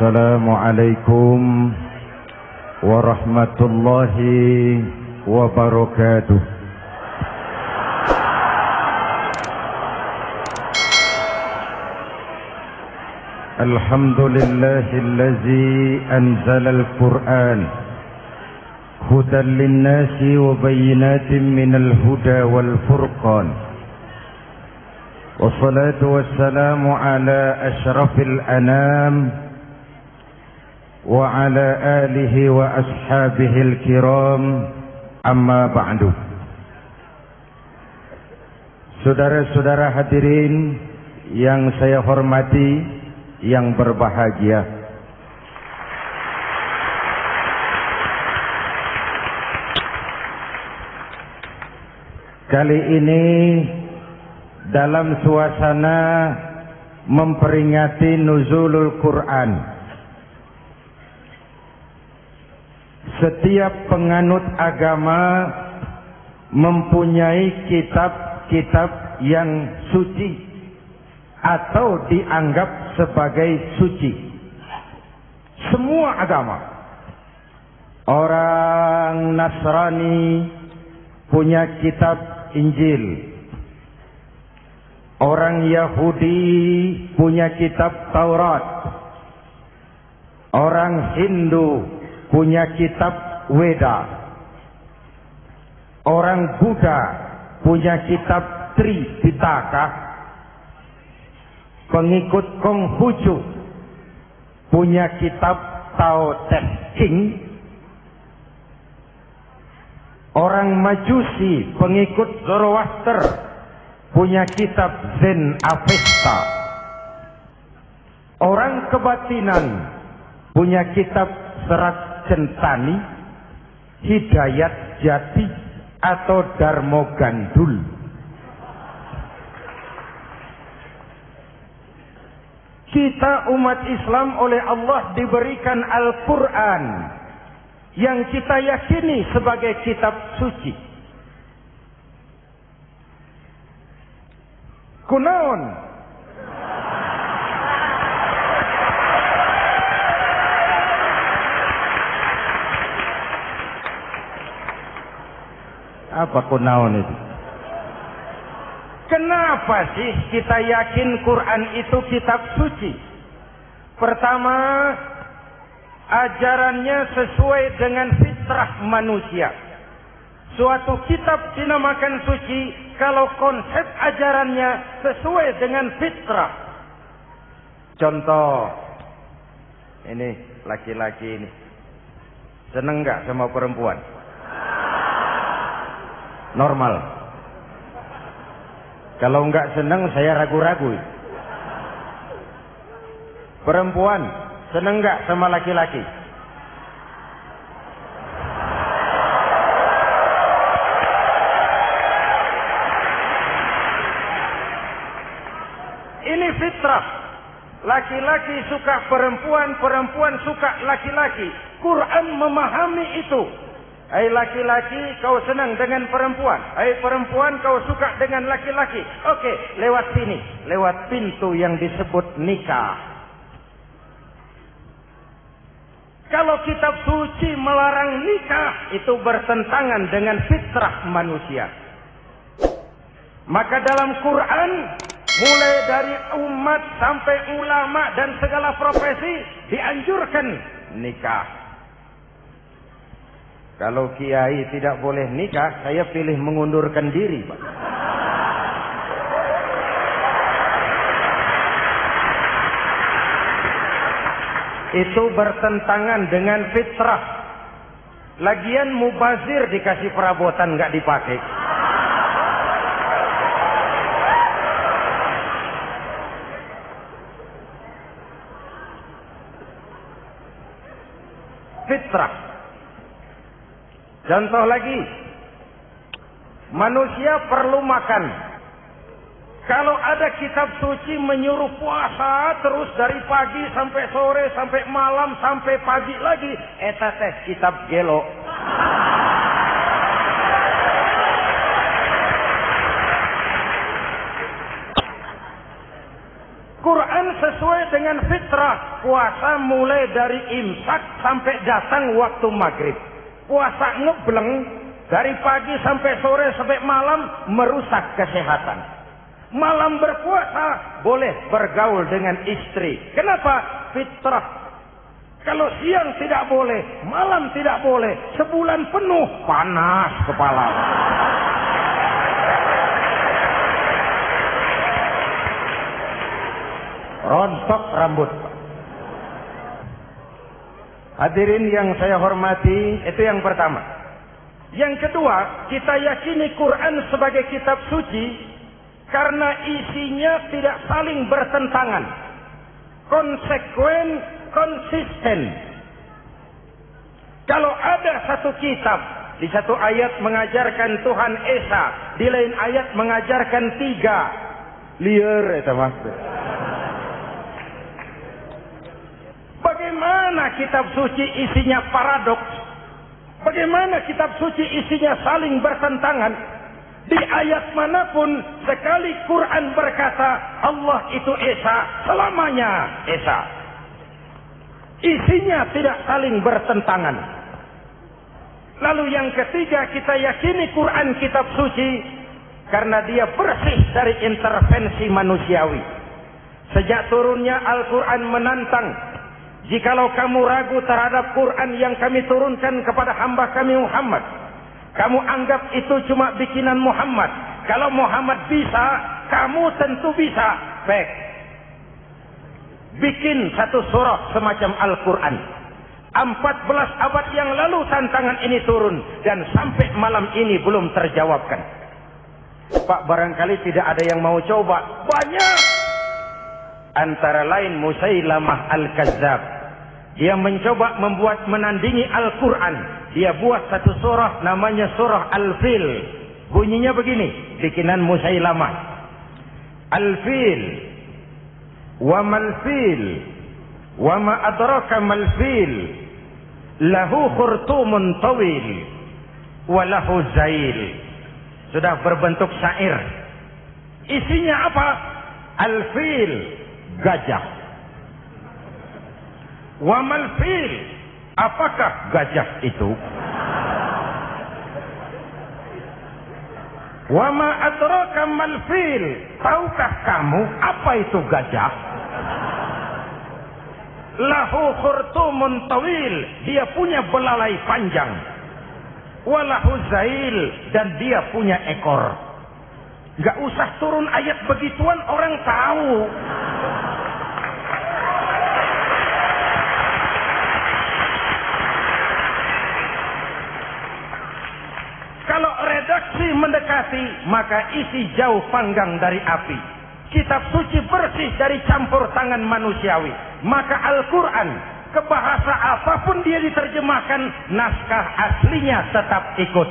Assalamualaikum warahmatullahi wabarakatuh. Alhamdulillahillazi anzalal Qur'an hudan linnasi wa bayyinatin minal huda wal furqan. Wassalatu wassalamu ala asyrafil anam wa ala alihi wa ashabihil kiram, amma ba'du. Saudara-saudara hadirin yang saya hormati, yang berbahagia, kali ini dalam suasana memperingati nuzulul Quran, setiap penganut agama mempunyai kitab-kitab yang suci atau dianggap sebagai suci. Semua agama. Orang Nasrani punya kitab Injil. Orang Yahudi punya kitab Taurat. Orang Hindu punya kitab Weda. Orang Buddha punya kitab Tripitaka. Pengikut Konghucu punya kitab Tao Te Ching. Orang Majusi pengikut Zoroaster punya kitab Zen Avesta. Orang kebatinan punya kitab Serat Centani, Hidayat Jati atau Darmo Gandul. Kita umat Islam oleh Allah diberikan Al-Quran yang kita yakini sebagai kitab suci. Kunaon? Apa kunaon itu? Kenapa sih kita yakin Quran itu kitab suci? Pertama, ajarannya sesuai dengan fitrah manusia. Suatu kitab dinamakan suci kalau konsep ajarannya sesuai dengan fitrah. Contoh, ini laki-laki ini seneng nggak sama perempuan? Normal. Kalau nggak seneng saya ragu-ragu. Perempuan seneng nggak sama laki-laki? Ini fitrah. Laki-laki suka perempuan, perempuan suka laki-laki. Quran memahami itu. Hai laki-laki, kau senang dengan perempuan. Hai perempuan, kau suka dengan laki-laki. Oke, lewat sini, lewat pintu yang disebut nikah. Kalau kitab suci melarang nikah, itu bertentangan dengan fitrah manusia. Maka dalam Quran, mulai dari umat sampai ulama dan segala profesi dianjurkan nikah. Kalau kiai tidak boleh nikah, saya pilih mengundurkan diri, Pak. Itu bertentangan dengan fitrah. Lagian mubazir dikasih perabotan nggak dipakai. Fitrah. Contoh lagi, manusia perlu makan. Kalau ada kitab suci menyuruh puasa terus dari pagi sampai sore, sampai malam, sampai pagi lagi, eta teh kitab gelo. Quran sesuai dengan fitrah. Puasa mulai dari imsak sampai datang waktu maghrib. Puasa ngebleng dari pagi sampai sore sampai malam merusak kesehatan. Malam berpuasa boleh bergaul dengan istri. Kenapa? Fitrah. Kalau siang tidak boleh, malam tidak boleh, sebulan penuh panas kepala. Rontok rambut. Hadirin yang saya hormati, itu yang pertama. Yang kedua, kita yakini Quran sebagai kitab suci karena isinya tidak saling bertentangan, konsekuen, konsisten. Kalau ada satu kitab, di satu ayat mengajarkan Tuhan Esa, di lain ayat mengajarkan 3, liar itu maksud. Bagaimana kitab suci isinya paradoks? Bagaimana kitab suci isinya saling bertentangan? Di ayat manapun sekali Quran berkata Allah itu Esa, selamanya Esa. Isinya tidak saling bertentangan. Lalu yang ketiga, kita yakini Quran kitab suci karena dia bersih dari intervensi manusiawi. Sejak turunnya Al-Quran menantang, jikalau kamu ragu terhadap Quran yang kami turunkan kepada hamba kami Muhammad, kamu anggap itu cuma bikinan Muhammad. Kalau Muhammad bisa, kamu tentu bisa. Baik, bikin satu surah semacam Al-Quran. 14 abad yang lalu tantangan ini turun dan sampai malam ini belum terjawabkan. Pak, barangkali tidak ada yang mau coba. Banyak. Antara lain Musailamah Al-Kazzab. Dia mencoba membuat menandingi Al-Quran. Dia buat satu surah namanya surah Al-Fil. Bunyinya begini, bikinan Musailamah. Al-Fil. Wa mal-fil. Wa ma adraka mal-fil. Lahu khurtumun tawil. Wa lahu zail. Sudah berbentuk syair. Isinya apa? Al-Fil, gajah. Wa mal-fil, apakah gajah itu? Wa ma adraka mal-fil, tahukah kamu apa itu gajah? Lahu khurtumun tawil, dia punya belalai panjang. Wa lahu zail, dan dia punya ekor. Gak usah turun ayat begituan, orang tahu. Kalau redaksi mendekati, maka isi jauh panggang dari api. Kitab suci bersih dari campur tangan manusiawi. Maka Al-Quran, ke bahasa apapun dia diterjemahkan, naskah aslinya tetap ikut.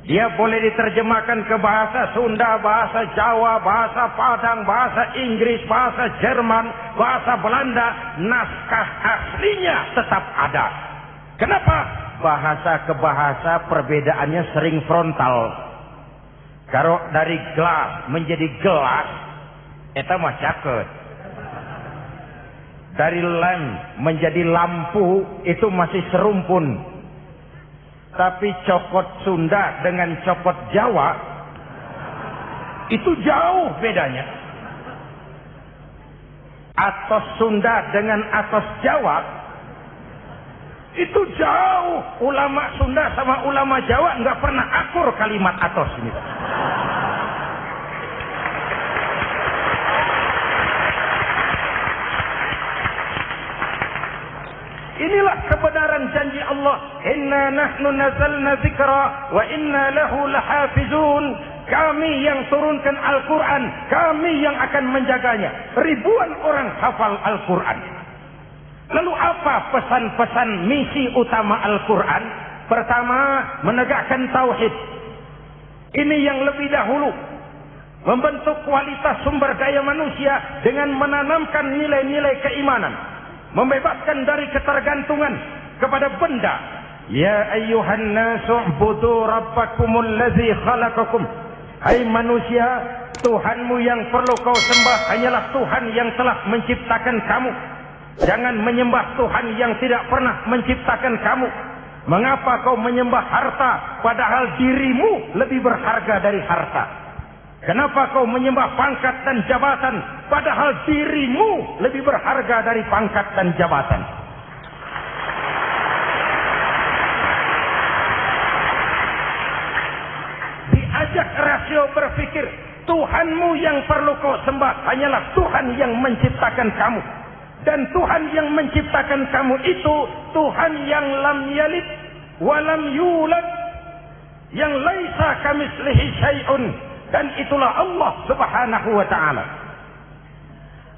Dia boleh diterjemahkan ke bahasa Sunda, bahasa Jawa, bahasa Padang, bahasa Inggris, bahasa Jerman, bahasa Belanda. Naskah aslinya tetap ada. Kenapa? Bahasa ke bahasa perbedaannya sering frontal. Kalau dari gelas menjadi gelas, eta mah caket. Dari lem menjadi lampu, itu masih serumpun. Tapi cokot Sunda dengan cokot Jawa, itu jauh bedanya. Atos Sunda dengan atos Jawa, itu jauh. Ulama Sunda sama ulama Jawa nggak pernah akur kalimat atos ini. Inilah kebenaran janji Allah. Inna nahnu nazzalna dzikra wa inna lahu lahafizun. Kami yang turunkan Al-Quran, kami yang akan menjaganya. Ribuan orang hafal Al-Quran. Lalu apa pesan-pesan misi utama Al-Quran? Pertama, menegakkan tauhid. Ini yang lebih dahulu. Membentuk kualitas sumber daya manusia dengan menanamkan nilai-nilai keimanan. Membebaskan dari ketergantungan kepada benda. Ya ayyuhan nasu ubudu rabbakumul ladzi khalaqakum. Hai manusia, Tuhanmu yang perlu kau sembah hanyalah Tuhan yang telah menciptakan kamu. Jangan menyembah Tuhan yang tidak pernah menciptakan kamu. Mengapa kau menyembah harta padahal dirimu lebih berharga dari harta? Kenapa kau menyembah pangkat dan jabatan padahal dirimu lebih berharga dari pangkat dan jabatan? Diajak rasio berpikir, Tuhanmu yang perlu kau sembah hanyalah Tuhan yang menciptakan kamu. Dan Tuhan yang menciptakan kamu itu Tuhan yang lam yalid walam yulad, yang laisa kamitslihi syai'un, dan itulah Allah Subhanahu wa taala.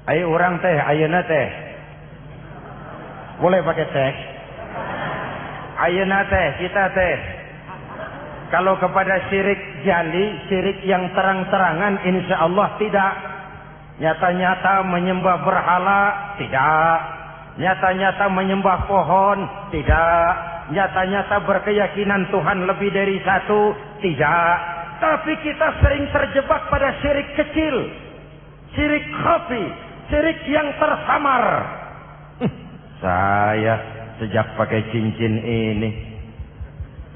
Ayo orang teh, ayeuna teh. Boleh pakai teh? Ayeuna teh, kita teh. Kalau kepada syirik jali, syirik yang terang-terangan, insya Allah tidak. Nyata-nyata menyembah berhala, tidak. Nyata-nyata menyembah pohon, tidak. Nyata-nyata berkeyakinan Tuhan lebih dari satu, tidak. Tapi kita sering terjebak pada syirik kecil, syirik khafi, syirik yang tersamar. Saya sejak pakai cincin ini,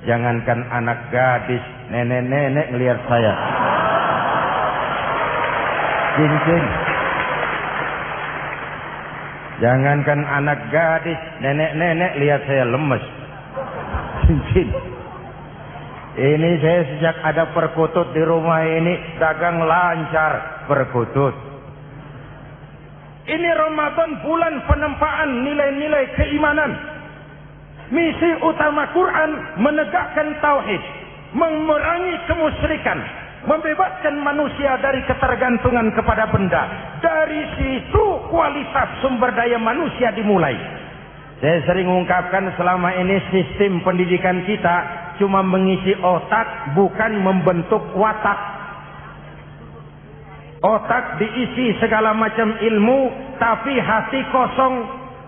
jangankan anak gadis, nenek-nenek ngelihat saya cincin. Jangankan anak gadis, nenek-nenek lihat saya lemes. Cincin. Ini saya sejak ada perkutut di rumah ini dagang lancar perkutut. Ini Ramadan bulan penempaan nilai-nilai keimanan. Misi utama Quran menegakkan tauhid, memerangi kemusyrikan, membebaskan manusia dari ketergantungan kepada benda. Dari situ kualitas sumber daya manusia dimulai. Saya sering ungkapkan selama ini sistem pendidikan kita cuma mengisi otak, bukan membentuk watak. Otak diisi segala macam ilmu, tapi hati kosong,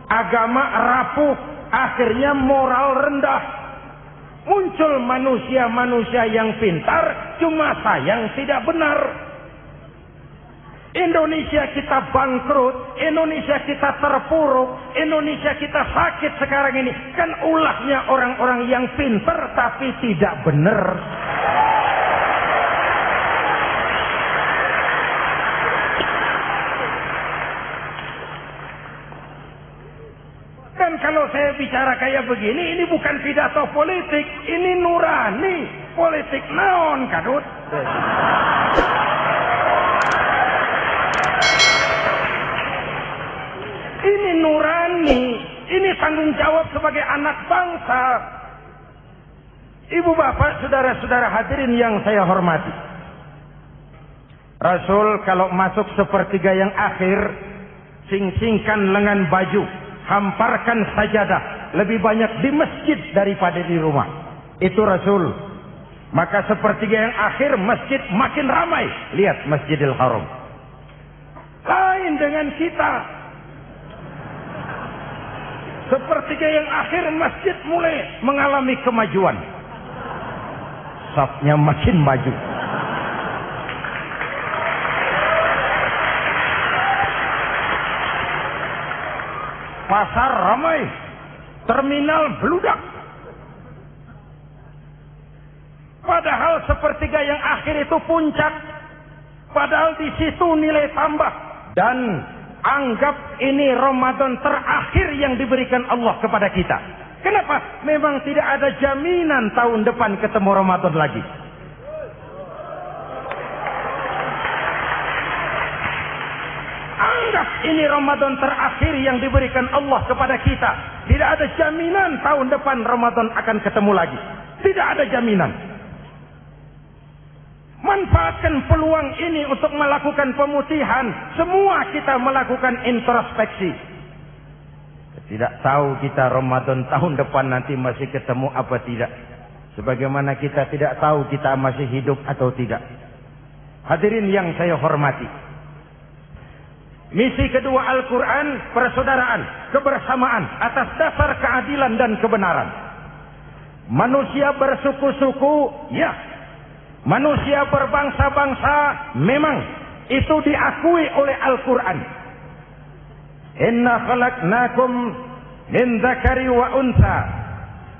agama rapuh, akhirnya moral rendah. Muncul manusia-manusia yang pintar, cuma sayang tidak benar. Indonesia kita bangkrut, Indonesia kita terpuruk, Indonesia kita sakit sekarang ini. Kan ulahnya orang-orang yang pintar tapi tidak benar. Dan kalau saya bicara kayak begini, ini bukan pidato politik, ini nurani. Politik naon kadut. Ini nurani, ini tanggung jawab sebagai anak bangsa. Ibu bapak, saudara-saudara hadirin yang saya hormati. Rasul kalau masuk sepertiga yang akhir, sing-singkan lengan baju, hamparkan sajadah, lebih banyak di masjid daripada di rumah. Itu Rasul. Maka sepertiga yang akhir masjid makin ramai. Lihat Masjidil Haram. Lain dengan kita. Sepertiga yang akhir masjid mulai mengalami kemajuan. Safnya makin maju. Pasar ramai, terminal beludak. Padahal sepertiga yang akhir itu puncak. Padahal di situ nilai tambah. Dan anggap ini Ramadan terakhir yang diberikan Allah kepada kita. Kenapa? Memang tidak ada jaminan tahun depan ketemu Ramadan lagi. Anggap ini Ramadan terakhir yang diberikan Allah kepada kita. Tidak ada jaminan tahun depan Ramadan akan ketemu lagi. Tidak ada jaminan. Manfaatkan peluang ini untuk melakukan pemutihan. Semua kita melakukan introspeksi. Tidak tahu kita Ramadan tahun depan nanti masih ketemu apa tidak. Sebagaimana kita tidak tahu kita masih hidup atau tidak. Hadirin yang saya hormati. Misi kedua Al-Quran, persaudaraan, kebersamaan atas dasar keadilan dan kebenaran. Manusia bersuku-suku, ya. manusia berbangsa-bangsa, memang itu diakui oleh Al-Quran. Inna khalaqnakum min dzakari wa untha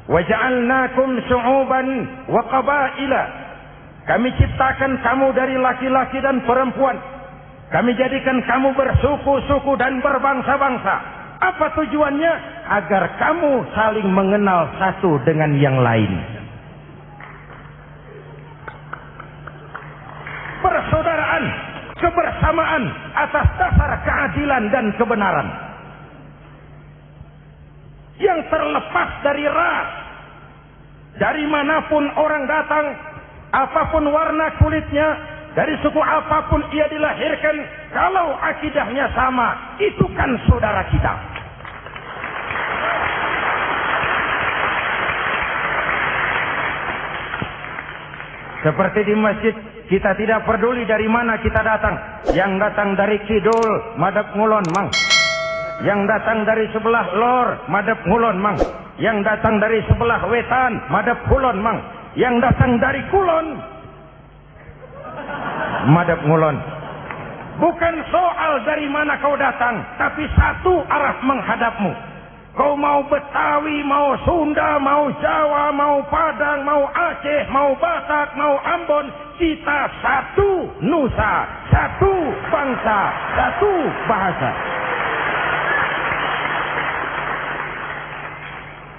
wa ja'alnakum syu'uban wa qabaila. Kami ciptakan kamu dari laki-laki dan perempuan. Kami jadikan kamu bersuku-suku dan berbangsa-bangsa. Apa tujuannya? Agar kamu saling mengenal satu dengan yang lain. Persaudaraan, kebersamaan atas dasar keadilan dan kebenaran. Yang terlepas dari ras. Dari manapun orang datang, apapun warna kulitnya, dari suku apapun ia dilahirkan, kalau akidahnya sama, itu kan saudara kita. Seperti di masjid, kita tidak peduli dari mana kita datang. Yang datang dari kidul, madhab ngulon mang. Yang datang dari sebelah lor, madhab ngulon mang. Yang datang dari sebelah wetan, madhab kulon mang. Yang datang dari kulon, madhab ngulon. Bukan soal dari mana kau datang, tapi satu arah menghadapmu. Kau mau Betawi, mau Sunda, mau Jawa, mau Padang, mau Aceh, mau Batak, mau Ambon, kita satu nusa, satu bangsa, satu bahasa.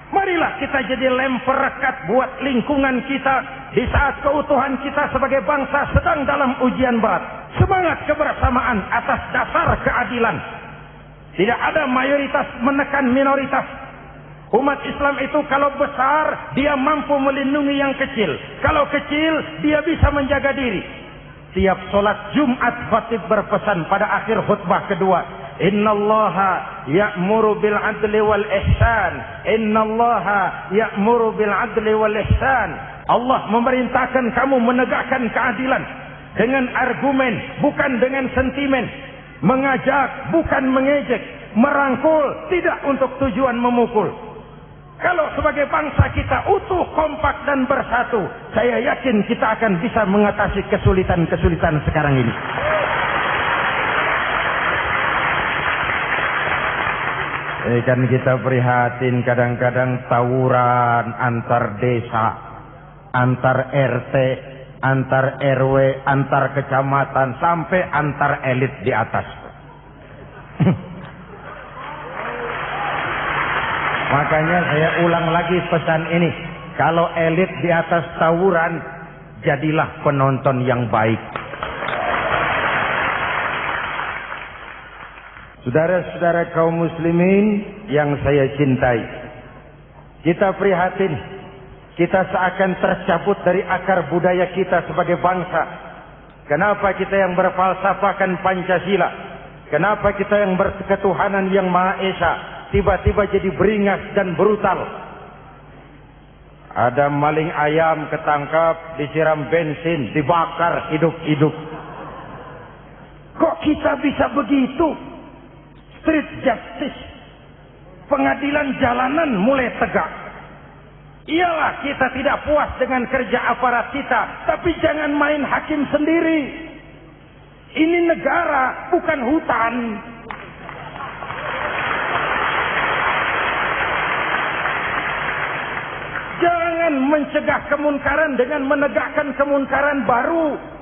Marilah kita jadi lem perekat buat lingkungan kita di saat keutuhan kita sebagai bangsa sedang dalam ujian berat. Semangat kebersamaan atas dasar keadilan. Tidak ada mayoritas menekan minoritas. Umat Islam itu kalau besar, dia mampu melindungi yang kecil. Kalau kecil, dia bisa menjaga diri. Tiap solat Jumat, khatib berpesan pada akhir khutbah kedua, Innallaha ya'muru bil adli wal ihsan. Innallaha ya'muru bil adli wal ihsan. Allah memerintahkan kamu menegakkan keadilan dengan argumen, bukan dengan sentimen. Mengajak, bukan mengejek. Merangkul, tidak untuk tujuan memukul. Kalau sebagai bangsa kita utuh, kompak dan bersatu, saya yakin kita akan bisa mengatasi kesulitan-kesulitan sekarang ini. Kan kita prihatin kadang-kadang tawuran antar desa, antar RT, antar RW, antar kecamatan, sampai antar elit di atas. Makanya saya ulang lagi pesan ini. Kalau elit di atas tawuran, jadilah penonton yang baik. Saudara-saudara kaum muslimin yang saya cintai, kita prihatin. Kita seakan tercabut dari akar budaya kita sebagai bangsa. Kenapa kita yang berfalsafahkan Pancasila? Kenapa kita yang berketuhanan yang Maha Esa tiba-tiba jadi beringas dan brutal? Ada maling ayam ketangkap, disiram bensin, dibakar hidup-hidup. Kok kita bisa begitu? Street justice, pengadilan jalanan mulai tegak. Iyalah kita tidak puas dengan kerja aparat kita, tapi jangan main hakim sendiri. Ini negara, bukan hutan. Jangan mencegah kemunkaran dengan menegakkan kemunkaran baru.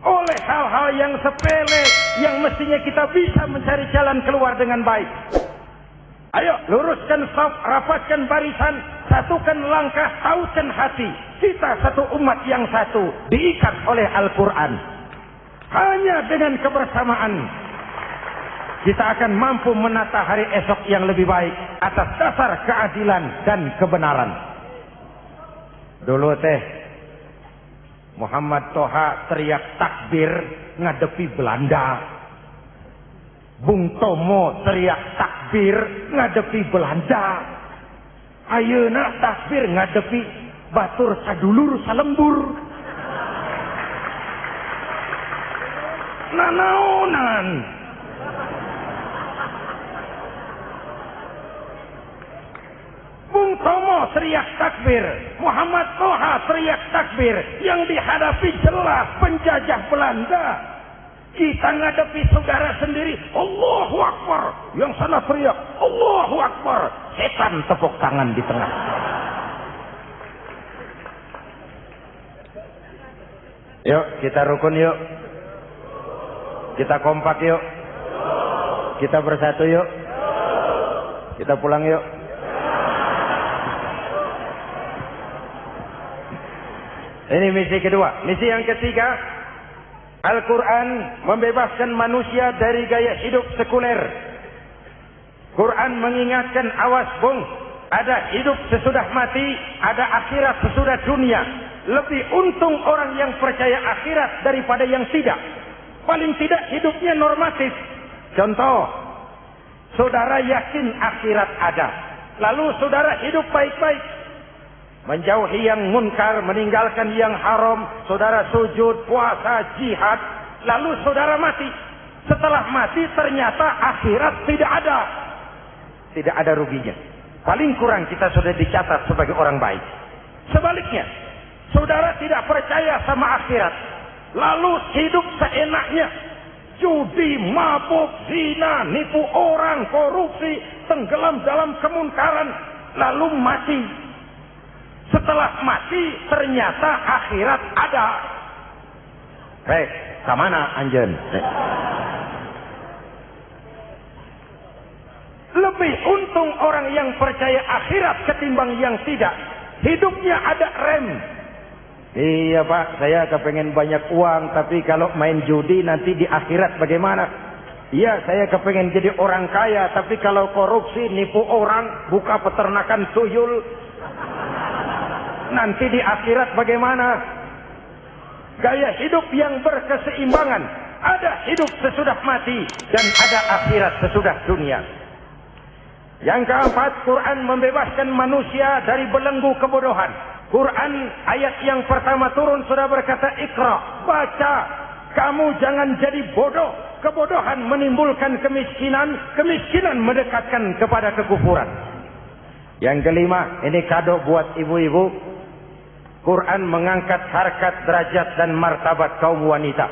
Oleh hal-hal yang sepele, yang mestinya kita bisa mencari jalan keluar dengan baik. Ayo luruskan saf, rapatkan barisan, satukan langkah, tautkan hati. Kita satu umat yang satu, diikat oleh Al-Quran. Hanya dengan kebersamaan kita akan mampu menata hari esok yang lebih baik atas dasar keadilan dan kebenaran. Dulu Muhammad Toha teriak takbir ngadepi Belanda. Bung Tomo teriak takbir ngadepi Belanda. Ayeuna takbir ngadepi batur sadulur salembur. Nanaonan. Bung Tomo teriak takbir, Muhammad Toha teriak takbir, yang dihadapi jelas penjajah Belanda. Kita ngadepi saudara sendiri, Allahu Akbar, yang sana teriak Allahu Akbar, setan tepuk tangan di tengah. Yuk kita rukun yuk, kita kompak yuk, kita bersatu yuk, kita pulang yuk. Ini misi kedua. Misi yang ketiga, Al-Quran membebaskan manusia dari gaya hidup sekuler. Quran mengingatkan, awas bung, ada hidup sesudah mati, ada akhirat sesudah dunia. Lebih untung orang yang percaya akhirat daripada yang tidak. Paling tidak hidupnya normatif. Contoh, saudara yakin akhirat ada, lalu saudara hidup baik-baik, menjauhi yang munkar, meninggalkan yang haram, saudara sujud, puasa, jihad, lalu saudara mati. Setelah mati ternyata akhirat tidak ada. Tidak ada ruginya. Paling kurang kita sudah dicatat sebagai orang baik. Sebaliknya, saudara tidak percaya sama akhirat, lalu hidup seenaknya, judi, mabuk, zina, nipu orang, korupsi, tenggelam dalam kemunkaran, lalu mati. Setelah mati ternyata akhirat ada. Kamana anjen? Lebih untung orang yang percaya akhirat ketimbang yang tidak. Hidupnya ada rem. Iya pak, saya kepengen banyak uang, tapi kalau main judi nanti di akhirat bagaimana? Iya, saya kepengen jadi orang kaya, tapi kalau korupsi, nipu orang, buka peternakan tuyul, nanti di akhirat bagaimana? Gaya hidup yang berkeseimbangan. Ada hidup sesudah mati dan ada akhirat sesudah dunia. Yang keempat, Quran membebaskan manusia dari belenggu kebodohan. Quran ayat yang pertama turun sudah berkata, Iqra, baca, kamu jangan jadi bodoh. Kebodohan menimbulkan kemiskinan, kemiskinan mendekatkan kepada kekufuran. Yang kelima, ini kado buat ibu-ibu, Quran mengangkat harkat, derajat dan martabat kaum wanita.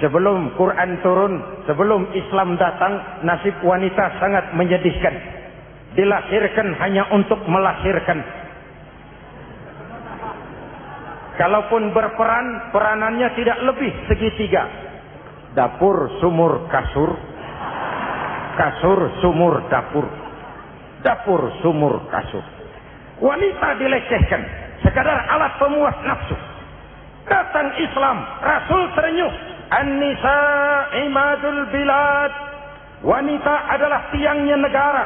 Sebelum Quran turun, sebelum Islam datang, nasib wanita sangat menyedihkan. Dilahirkan hanya untuk melahirkan. Kalaupun berperan, peranannya tidak lebih segitiga. Dapur, sumur, kasur. Kasur, sumur, dapur. Dapur, sumur, kasur. Wanita dilecehkan, sekadar alat pemuas nafsu. Datang Islam, Rasul terenyuh. An-nisa imadul bilad. Wanita adalah tiangnya negara.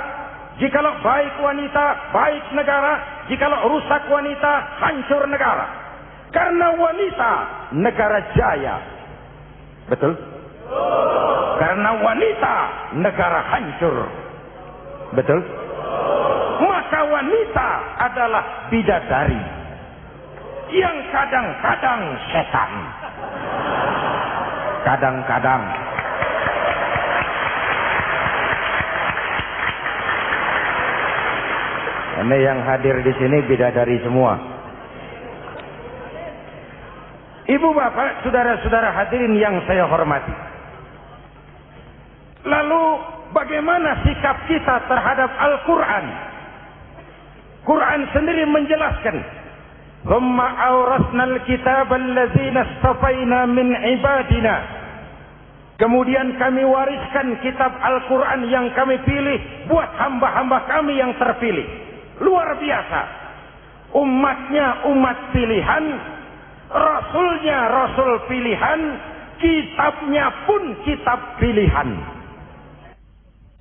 Jikalau baik wanita, baik negara. Jikalau rusak wanita, hancur negara. Karena wanita, negara jaya. Betul? Karena wanita, negara hancur. Betul? Maka wanita adalah bidadari yang kadang-kadang setan. Kadang-kadang. Ini yang hadir di sini bidadari semua. Ibu bapak, saudara-saudara hadirin yang saya hormati. Lalu bagaimana sikap kita terhadap Al-Quran? Quran sendiri menjelaskan, "Thumma awrasnal kitab allazina istafaina min ibadina." Kemudian kami wariskan kitab Al-Quran yang kami pilih buat hamba-hamba kami yang terpilih. Luar biasa. Umatnya umat pilihan, Rasulnya Rasul pilihan, kitabnya pun kitab pilihan.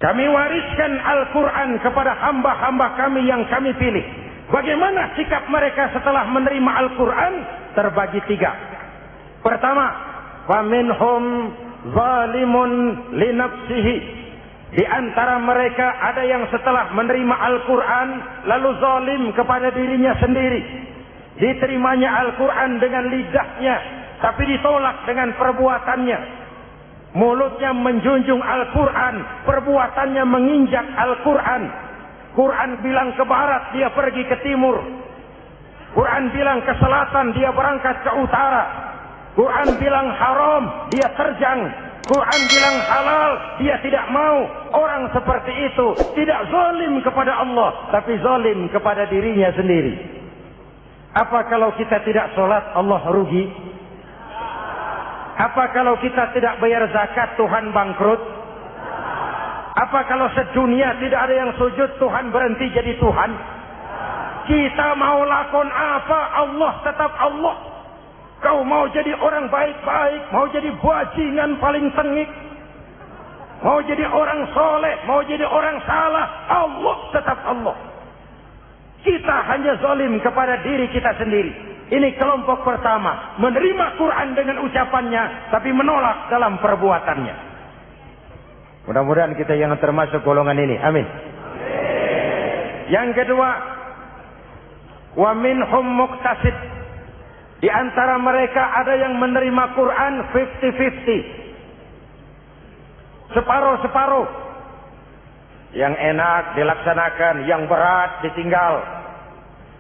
Kami wariskan Al-Quran kepada hamba-hamba kami yang kami pilih. Bagaimana sikap mereka setelah menerima Al-Quran? Terbagi tiga. Pertama, faminhum zalimun li nafsihi. Di antara mereka ada yang setelah menerima Al-Quran lalu zalim kepada dirinya sendiri. Diterimanya Al-Quran dengan lidahnya, tapi ditolak dengan perbuatannya. Mulutnya menjunjung Al-Quran, perbuatannya menginjak Al-Quran. Quran bilang ke barat, dia pergi ke timur. Quran bilang ke selatan, dia berangkat ke utara. Quran bilang haram, dia terjang. Quran bilang halal, dia tidak mau. Orang seperti itu tidak zalim kepada Allah, tapi zalim kepada dirinya sendiri. Apa kalau kita tidak sholat, Allah rugi? Apa kalau kita tidak bayar zakat, Tuhan bangkrut? Apa kalau sedunia tidak ada yang sujud, Tuhan berhenti jadi Tuhan? Kita mau lakon apa, Allah tetap Allah. Kau mau jadi orang baik-baik, mau jadi bajingan paling tengik, mau jadi orang soleh, mau jadi orang salah, Allah tetap Allah. Kita hanya zalim kepada diri kita sendiri. Ini kelompok pertama, menerima Quran dengan ucapannya, tapi menolak dalam perbuatannya. Mudah-mudahan kita yang termasuk golongan ini. Amin. Yang kedua, wa minhum muqtasid. Di antara mereka ada yang menerima Quran 50-50. Separuh-separuh. Yang enak dilaksanakan, yang berat ditinggal.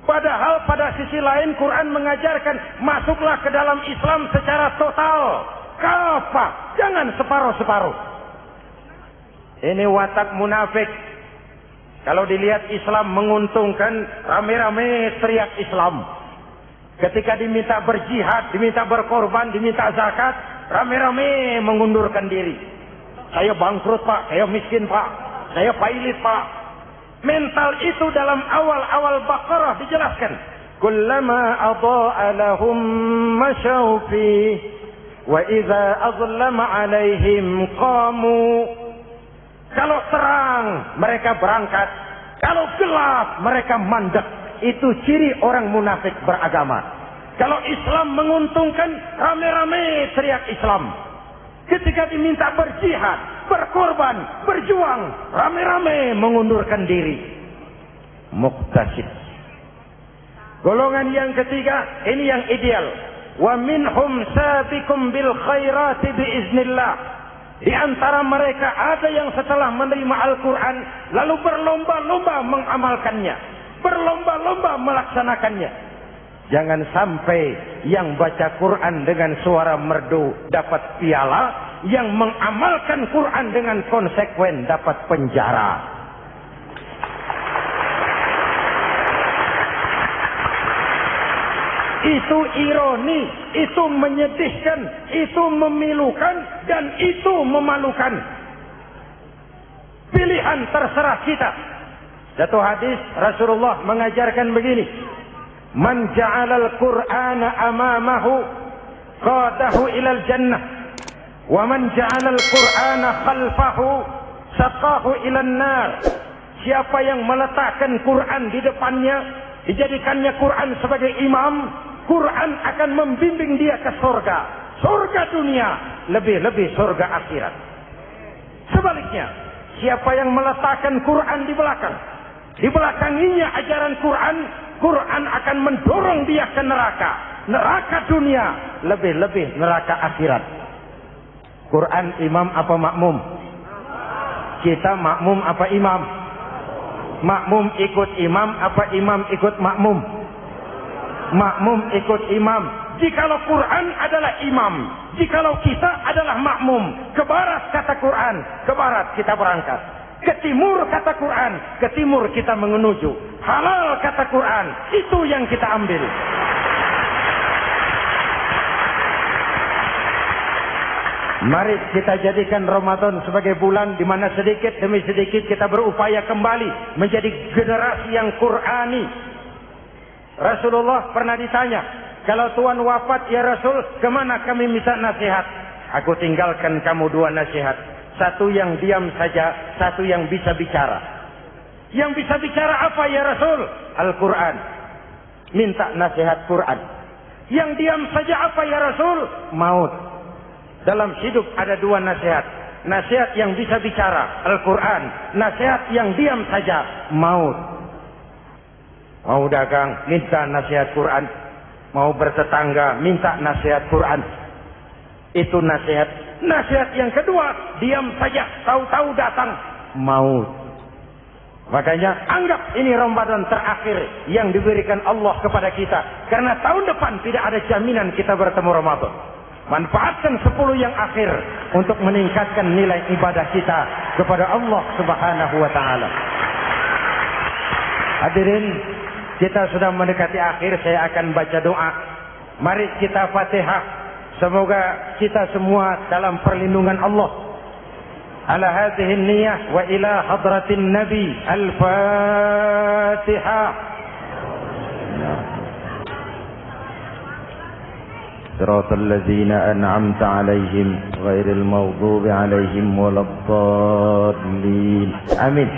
Padahal pada sisi lain Quran mengajarkan masuklah ke dalam Islam secara total. Kafah, jangan separuh-separuh. Ini watak munafik. Kalau dilihat Islam menguntungkan, rame-rame teriak Islam. Ketika diminta berjihad, diminta berkorban, diminta zakat, rame-rame mengundurkan diri. Saya bangkrut Pak, saya miskin Pak, saya pailit Pak. Mental itu dalam awal-awal Baqarah dijelaskan. Kullama adha'a lahum masyaw fihi wa idza azlama 'alaihim qamu. Kalau terang mereka berangkat, kalau gelap mereka mandek. Itu ciri orang munafik beragama. Kalau Islam menguntungkan, rame-rame teriak Islam. Ketika diminta berjihad, berkorban, berjuang, rame-rame mengundurkan diri. Muqtasid. Golongan yang ketiga, ini yang ideal. Wa minhum sabiqum bil khairati biiznillah. Di antara mereka ada yang setelah menerima Al-Quran lalu berlomba-lomba mengamalkannya, berlomba-lomba melaksanakannya. Jangan sampai yang baca Quran dengan suara merdu dapat piala, yang mengamalkan Quran dengan konsekuen dapat penjara. Itu ironi, itu menyedihkan, itu memilukan, dan itu memalukan. Pilihan terserah kita. Satu hadis Rasulullah mengajarkan begini. Man ja'alal Qur'ana amamahu qadahu ilal jannah. Wa man ja'alal Qur'ana khalfahu saqahu ilan nar. Siapa yang meletakkan Quran di depannya, dijadikannya Quran sebagai imam, Quran akan membimbing dia ke surga. Surga dunia, lebih-lebih surga akhirat. Sebaliknya, siapa yang meletakkan Quran di belakang, dibelakanginya ajaran Quran, Quran akan mendorong dia ke neraka. Neraka dunia, lebih-lebih neraka akhirat. Quran imam apa makmum? Kita makmum apa imam? Makmum ikut imam apa imam ikut makmum? Makmum ikut imam. Jikalau Quran adalah imam, jikalau kita adalah makmum, ke barat kata Quran, ke barat kita berangkat. Ke timur kata Quran, ke timur kita menuju. Halal kata Quran, itu yang kita ambil. Mari kita jadikan Ramadan sebagai bulan di mana sedikit demi sedikit kita berupaya kembali menjadi generasi yang Qurani. Rasulullah pernah ditanya, kalau Tuhan wafat ya Rasul, kemana kami minta nasihat? Aku tinggalkan kamu dua nasihat. Satu yang diam saja, satu yang bisa bicara. Yang bisa bicara apa ya Rasul? Al-Quran. Minta nasihat Quran. Yang diam saja apa ya Rasul? Maut. Dalam hidup ada dua nasihat. Nasihat yang bisa bicara, Al-Quran. Nasihat yang diam saja, maut. Mau dagang, minta nasihat Quran. Mau bertetangga, minta nasihat Quran. Itu nasihat. Nasihat yang kedua, diam saja, tahu-tahu datang maut. Makanya anggap ini Ramadan terakhir yang diberikan Allah kepada kita. Karena tahun depan tidak ada jaminan kita bertemu Ramadan. Manfaatkan 10 yang akhir untuk meningkatkan nilai ibadah kita kepada Allah Subhanahu wa taala. Hadirin, kita sudah mendekati akhir, saya akan baca doa. Mari kita Fatihah. Semoga kita semua dalam perlindungan Allah. Ala hadhihi niyyah wa ila hadratin nabi. Al-Fatihah. Siratal ladzina an'amta 'alaihim ghairil maghdubi 'alaihim waladdallin. Amin.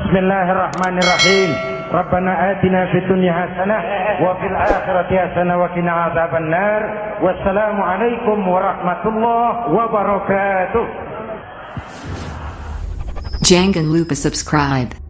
Bismillahirrahmanirrahim. Rabbana atina fid dunya hasanah wa fil akhirati hasanah wa qina adzabannar. Wassalamu alaikum warahmatullahi wabarakatuh. Jangan lupa subscribe.